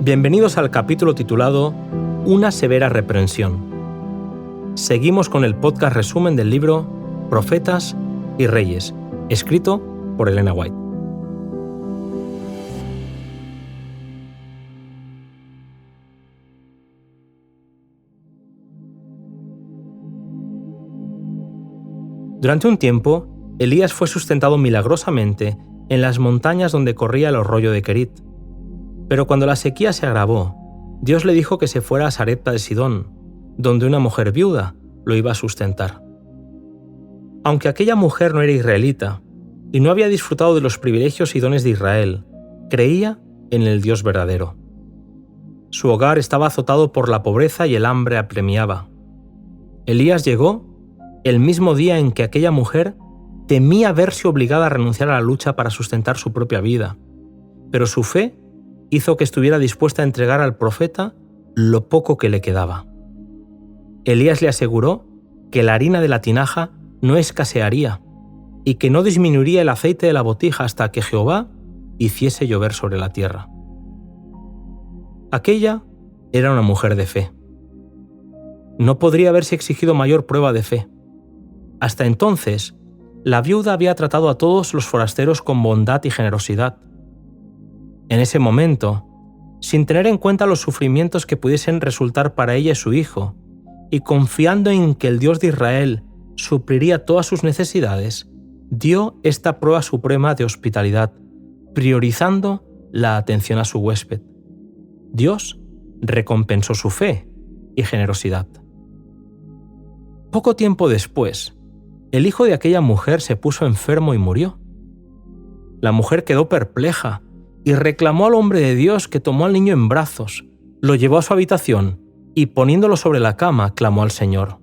Bienvenidos al capítulo titulado Una severa reprensión. Seguimos con el podcast resumen del libro Profetas y Reyes, escrito por Elena White. Durante un tiempo, Elías fue sustentado milagrosamente en las montañas donde corría el arroyo de Querit. Pero cuando la sequía se agravó, Dios le dijo que se fuera a Sarepta de Sidón, donde una mujer viuda lo iba a sustentar. Aunque aquella mujer no era israelita y no había disfrutado de los privilegios y dones de Israel, creía en el Dios verdadero. Su hogar estaba azotado por la pobreza y el hambre apremiaba. Elías llegó el mismo día en que aquella mujer temía verse obligada a renunciar a la lucha para sustentar su propia vida, pero su fe hizo que estuviera dispuesta a entregar al profeta lo poco que le quedaba. Elías le aseguró que la harina de la tinaja no escasearía y que no disminuiría el aceite de la botija hasta que Jehová hiciese llover sobre la tierra. Aquella era una mujer de fe. No podría haberse exigido mayor prueba de fe. Hasta entonces, la viuda había tratado a todos los forasteros con bondad y generosidad. En ese momento, sin tener en cuenta los sufrimientos que pudiesen resultar para ella y su hijo, y confiando en que el Dios de Israel supliría todas sus necesidades, dio esta prueba suprema de hospitalidad, priorizando la atención a su huésped. Dios recompensó su fe y generosidad. Poco tiempo después, el hijo de aquella mujer se puso enfermo y murió. La mujer quedó perpleja y reclamó al hombre de Dios que tomó al niño en brazos, lo llevó a su habitación y poniéndolo sobre la cama clamó al Señor.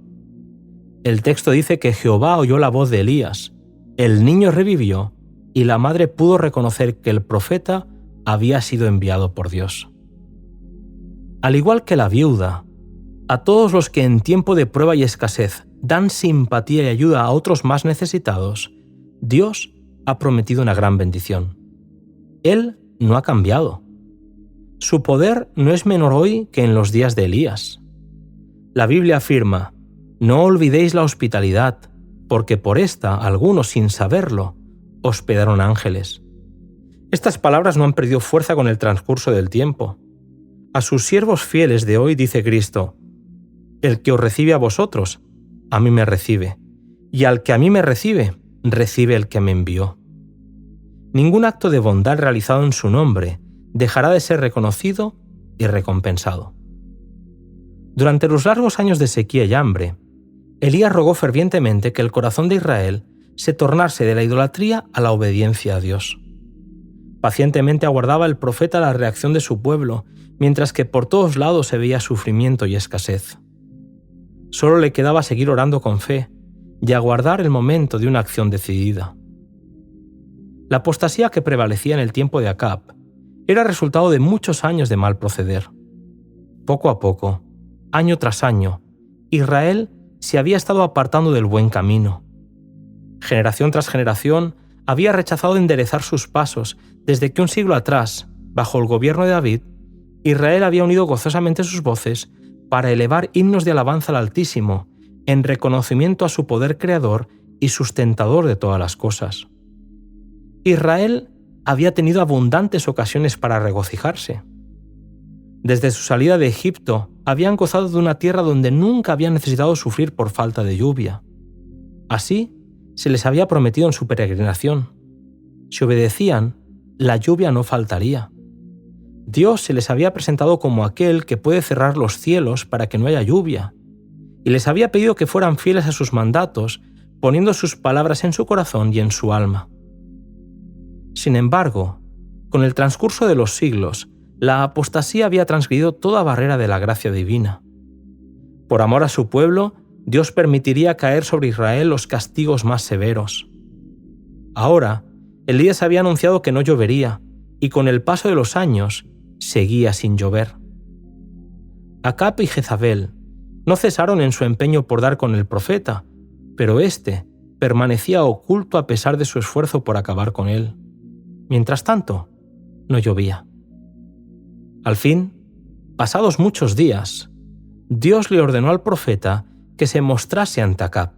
El texto dice que Jehová oyó la voz de Elías, el niño revivió y la madre pudo reconocer que el profeta había sido enviado por Dios. Al igual que la viuda, a todos los que en tiempo de prueba y escasez dan simpatía y ayuda a otros más necesitados, Dios ha prometido una gran bendición. Él no ha cambiado. Su poder no es menor hoy que en los días de Elías. La Biblia afirma: no olvidéis la hospitalidad, porque por esta algunos, sin saberlo, hospedaron ángeles. Estas palabras no han perdido fuerza con el transcurso del tiempo. A sus siervos fieles de hoy dice Cristo: el que os recibe a vosotros, a mí me recibe, y al que a mí me recibe, recibe el que me envió. Ningún acto de bondad realizado en su nombre dejará de ser reconocido y recompensado. Durante los largos años de sequía y hambre, Elías rogó fervientemente que el corazón de Israel se tornase de la idolatría a la obediencia a Dios. Pacientemente aguardaba el profeta la reacción de su pueblo, mientras que por todos lados se veía sufrimiento y escasez. Solo le quedaba seguir orando con fe y aguardar el momento de una acción decidida. La apostasía que prevalecía en el tiempo de Acab era resultado de muchos años de mal proceder. Poco a poco, año tras año, Israel se había estado apartando del buen camino. Generación tras generación había rechazado enderezar sus pasos desde que un siglo atrás, bajo el gobierno de David, Israel había unido gozosamente sus voces para elevar himnos de alabanza al Altísimo en reconocimiento a su poder creador y sustentador de todas las cosas. Israel había tenido abundantes ocasiones para regocijarse. Desde su salida de Egipto, habían gozado de una tierra donde nunca habían necesitado sufrir por falta de lluvia. Así, se les había prometido en su peregrinación. Si obedecían, la lluvia no faltaría. Dios se les había presentado como aquel que puede cerrar los cielos para que no haya lluvia, y les había pedido que fueran fieles a sus mandatos, poniendo sus palabras en su corazón y en su alma. Sin embargo, con el transcurso de los siglos, la apostasía había transgredido toda barrera de la gracia divina. Por amor a su pueblo, Dios permitiría caer sobre Israel los castigos más severos. Ahora, Elías había anunciado que no llovería, y con el paso de los años, seguía sin llover. Acab y Jezabel no cesaron en su empeño por dar con el profeta, pero éste permanecía oculto a pesar de su esfuerzo por acabar con él. Mientras tanto, no llovía. Al fin, pasados muchos días, Dios le ordenó al profeta que se mostrase ante Acab.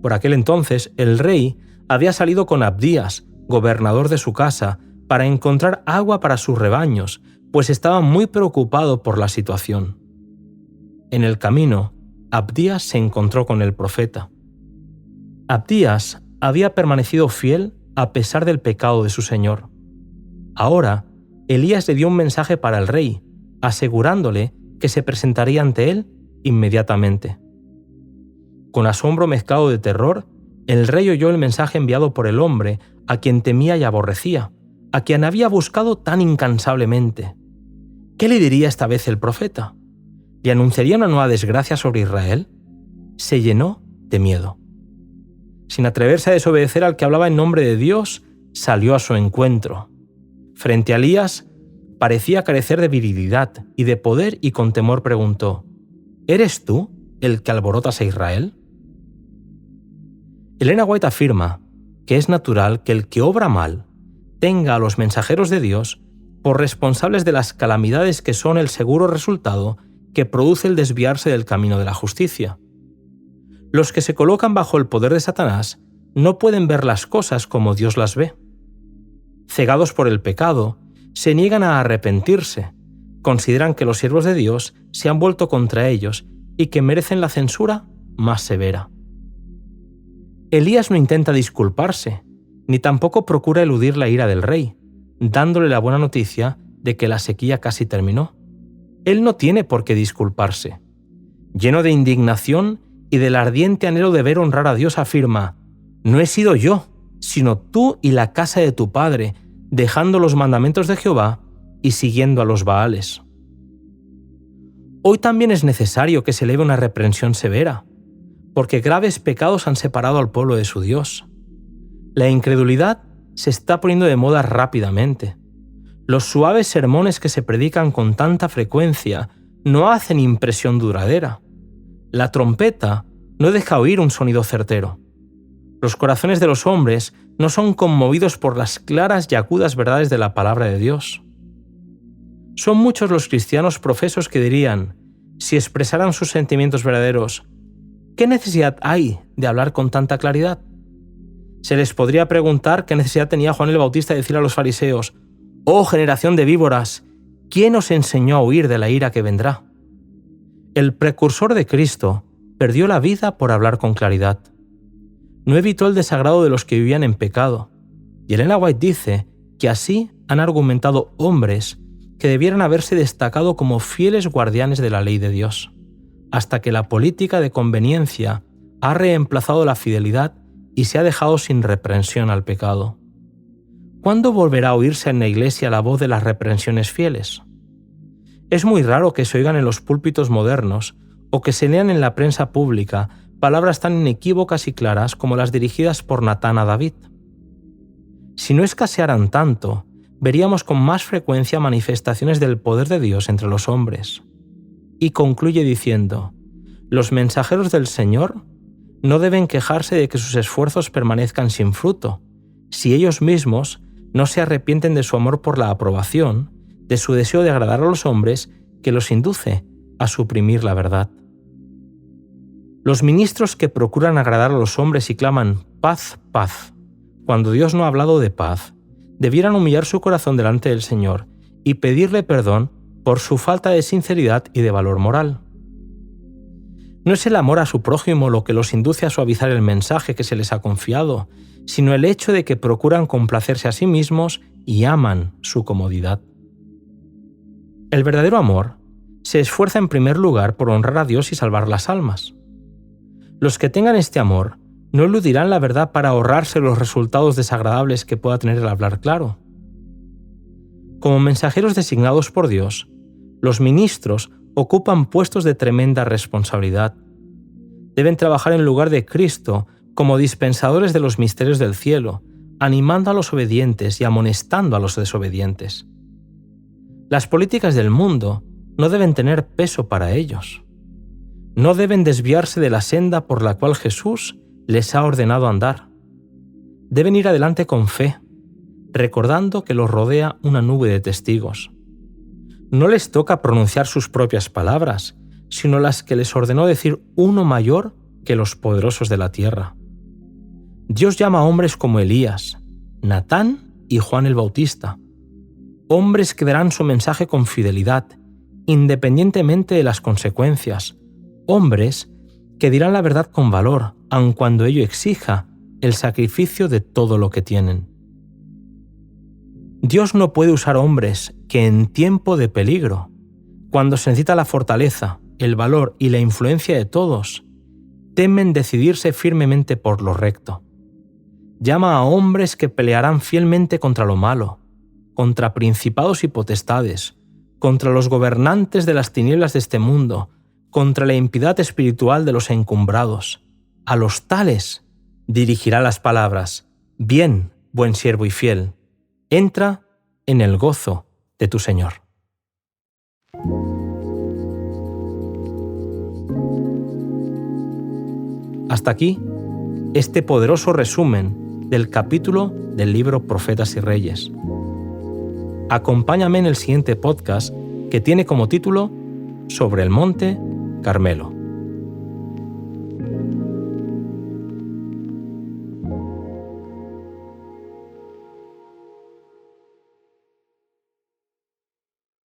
Por aquel entonces, el rey había salido con Abdías, gobernador de su casa, para encontrar agua para sus rebaños, pues estaba muy preocupado por la situación. En el camino, Abdías se encontró con el profeta. Abdías había permanecido fiel a pesar del pecado de su señor. Ahora, Elías le dio un mensaje para el rey, asegurándole que se presentaría ante él inmediatamente. Con asombro mezclado de terror, el rey oyó el mensaje enviado por el hombre a quien temía y aborrecía, a quien había buscado tan incansablemente. ¿Qué le diría esta vez el profeta? ¿Le anunciaría una nueva desgracia sobre Israel? Se llenó de miedo. Sin atreverse a desobedecer al que hablaba en nombre de Dios, salió a su encuentro. Frente a Elías, parecía carecer de virilidad y de poder y con temor preguntó: ¿Eres tú el que alborotas a Israel? Elena White afirma que es natural que el que obra mal tenga a los mensajeros de Dios por responsables de las calamidades que son el seguro resultado que produce el desviarse del camino de la justicia. Los que se colocan bajo el poder de Satanás no pueden ver las cosas como Dios las ve. Cegados por el pecado, se niegan a arrepentirse, consideran que los siervos de Dios se han vuelto contra ellos y que merecen la censura más severa. Elías no intenta disculparse, ni tampoco procura eludir la ira del rey, dándole la buena noticia de que la sequía casi terminó. Él no tiene por qué disculparse. Lleno de indignación y del ardiente anhelo de ver honrar a Dios, afirma: «No he sido yo, sino tú y la casa de tu padre, dejando los mandamientos de Jehová y siguiendo a los Baales». Hoy también es necesario que se eleve una reprensión severa, porque graves pecados han separado al pueblo de su Dios. La incredulidad se está poniendo de moda rápidamente. Los suaves sermones que se predican con tanta frecuencia no hacen impresión duradera. La trompeta no deja oír un sonido certero. Los corazones de los hombres no son conmovidos por las claras y agudas verdades de la palabra de Dios. Son muchos los cristianos profesos que dirían, si expresaran sus sentimientos verdaderos: ¿qué necesidad hay de hablar con tanta claridad? Se les podría preguntar qué necesidad tenía Juan el Bautista de decir a los fariseos: «Oh generación de víboras, ¿quién os enseñó a huir de la ira que vendrá?». El precursor de Cristo perdió la vida por hablar con claridad. No evitó el desagrado de los que vivían en pecado. Y Elena White dice que así han argumentado hombres que debieran haberse destacado como fieles guardianes de la ley de Dios, hasta que la política de conveniencia ha reemplazado la fidelidad y se ha dejado sin reprensión al pecado. ¿Cuándo volverá a oírse en la Iglesia la voz de las reprensiones fieles? Es muy raro que se oigan en los púlpitos modernos o que se lean en la prensa pública palabras tan inequívocas y claras como las dirigidas por Natán a David. Si no escasearan tanto, veríamos con más frecuencia manifestaciones del poder de Dios entre los hombres. Y concluye diciendo: «Los mensajeros del Señor no deben quejarse de que sus esfuerzos permanezcan sin fruto, si ellos mismos no se arrepienten de su amor por la aprobación, de su deseo de agradar a los hombres que los induce a suprimir la verdad». Los ministros que procuran agradar a los hombres y claman «paz, paz», cuando Dios no ha hablado de paz, debieran humillar su corazón delante del Señor y pedirle perdón por su falta de sinceridad y de valor moral. No es el amor a su prójimo lo que los induce a suavizar el mensaje que se les ha confiado, sino el hecho de que procuran complacerse a sí mismos y aman su comodidad. El verdadero amor se esfuerza en primer lugar por honrar a Dios y salvar las almas. Los que tengan este amor no eludirán la verdad para ahorrarse los resultados desagradables que pueda tener el hablar claro. Como mensajeros designados por Dios, los ministros ocupan puestos de tremenda responsabilidad. Deben trabajar en lugar de Cristo como dispensadores de los misterios del cielo, animando a los obedientes y amonestando a los desobedientes. Las políticas del mundo no deben tener peso para ellos. No deben desviarse de la senda por la cual Jesús les ha ordenado andar. Deben ir adelante con fe, recordando que los rodea una nube de testigos. No les toca pronunciar sus propias palabras, sino las que les ordenó decir uno mayor que los poderosos de la tierra. Dios llama a hombres como Elías, Natán y Juan el Bautista, hombres que darán su mensaje con fidelidad, independientemente de las consecuencias, hombres que dirán la verdad con valor, aun cuando ello exija el sacrificio de todo lo que tienen. Dios no puede usar hombres que en tiempo de peligro, cuando se necesita la fortaleza, el valor y la influencia de todos, temen decidirse firmemente por lo recto. Llama a hombres que pelearán fielmente contra lo malo, contra principados y potestades, contra los gobernantes de las tinieblas de este mundo, contra la impiedad espiritual de los encumbrados. A los tales dirigirá las palabras: «Bien, buen siervo y fiel, entra en el gozo de tu Señor». Hasta aquí este poderoso resumen del capítulo del libro Profetas y Reyes. Acompáñame en el siguiente podcast, que tiene como título Sobre el Monte Carmelo.